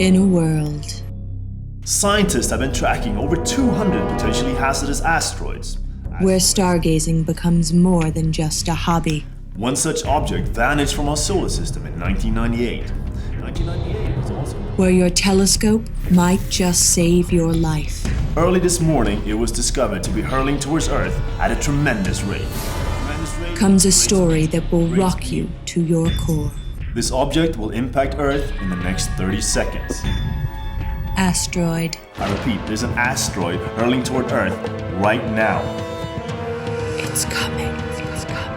In a world Scientists have been tracking over 200 potentially hazardous asteroids. where stargazing becomes more than just a hobby, One such object vanished from our solar system in 1998. 1998 was also... where your telescope might just save your life, Early this morning, it was discovered to be hurling towards Earth at a tremendous rate. comes a story that will rock you to your core. This object will impact Earth in the next 30 seconds. Asteroid. I repeat, there's an asteroid hurling toward Earth right now. It's coming. It's coming.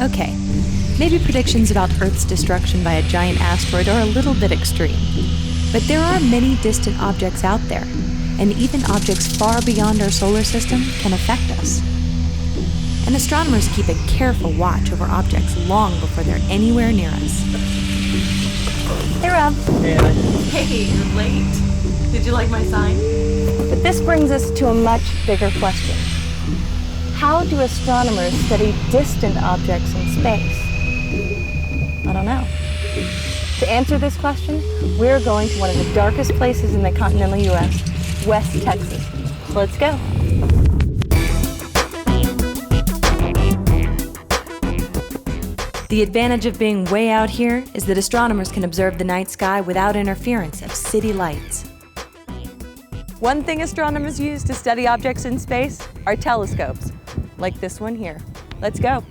Okay, maybe predictions about Earth's destruction by a giant asteroid are a little bit extreme. But there are many distant objects out there, and even objects far beyond our solar system can affect us. And astronomers keep a careful watch over objects long before they're anywhere near us. Hey, Rob. Hey, you're late. Did you like my sign? But this brings us to a much bigger question. How do astronomers study distant objects in space? I don't know. To answer this question, we're going to one of the darkest places in the continental U.S., West Texas. So let's go. The advantage of being way out here is that astronomers can observe the night sky without interference of city lights. One thing astronomers use to study objects in space are telescopes, like this one here. Let's go.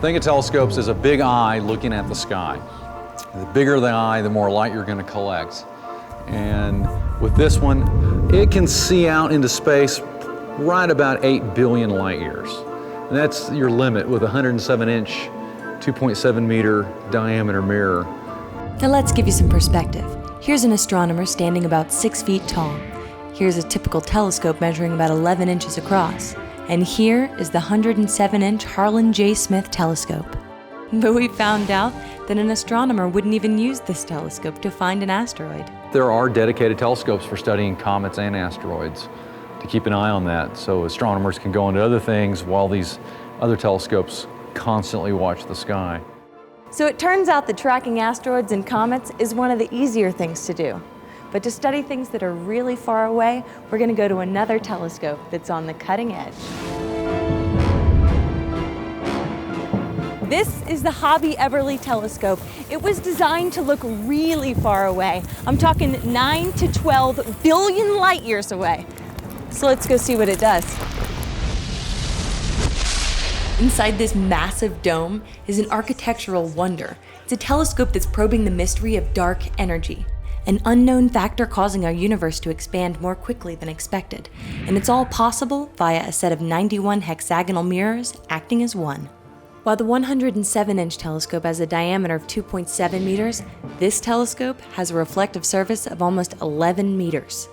Think of telescopes as a big eye looking at the sky. The bigger the eye, the more light you're going to collect. And with this one, it can see out into space right about 8 billion light years. And that's your limit with a 107-inch, 2.7-meter diameter mirror. Now let's give you some perspective. Here's an astronomer standing about 6 feet tall. Here's a typical telescope measuring about 11 inches across. And here is the 107-inch Harlan J. Smith telescope. But we found out that an astronomer wouldn't even use this telescope to find an asteroid. There are dedicated telescopes for studying comets and asteroids to keep an eye on that, so astronomers can go into other things while these other telescopes constantly watch the sky. So it turns out that tracking asteroids and comets is one of the easier things to do. But to study things that are really far away, we're going to go to another telescope that's on the cutting edge. This is the Hobby Everly Telescope. It was designed to look really far away. I'm talking 9 to 12 billion light years away. So let's go see what it does. Inside this massive dome is an architectural wonder. It's a telescope that's probing the mystery of dark energy, an unknown factor causing our universe to expand more quickly than expected. And it's all possible via a set of 91 hexagonal mirrors acting as one. While the 107-inch telescope has a diameter of 2.7 meters, this telescope has a reflective surface of almost 11 meters.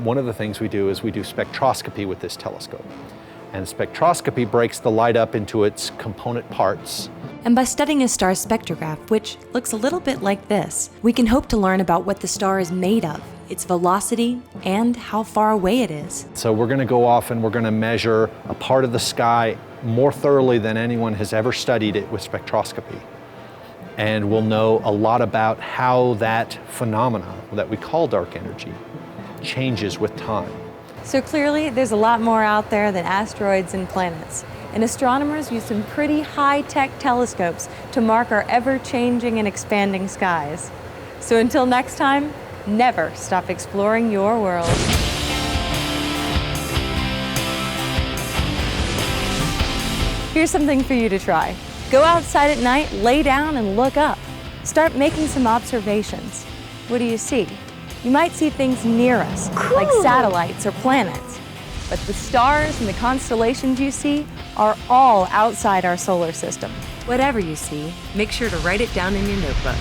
One of the things we do is we do spectroscopy with this telescope. And spectroscopy breaks the light up into its component parts. And by studying a star's spectrograph, which looks a little bit like this, we can hope to learn about what the star is made of, its velocity, and how far away it is. So we're going to go off and we're going to measure a part of the sky more thoroughly than anyone has ever studied it with spectroscopy. And we'll know a lot about how that phenomenon that we call dark energy changes with time. So clearly, there's a lot more out there than asteroids and planets. And astronomers use some pretty high-tech telescopes to mark our ever-changing and expanding skies. So until next time, never stop exploring your world. Here's something for you to try. Go outside at night, lay down, and look up. Start making some observations. What do you see? You might see things near us, like satellites or planets. But the stars and the constellations you see are all outside our solar system. Whatever you see, make sure to write it down in your notebook.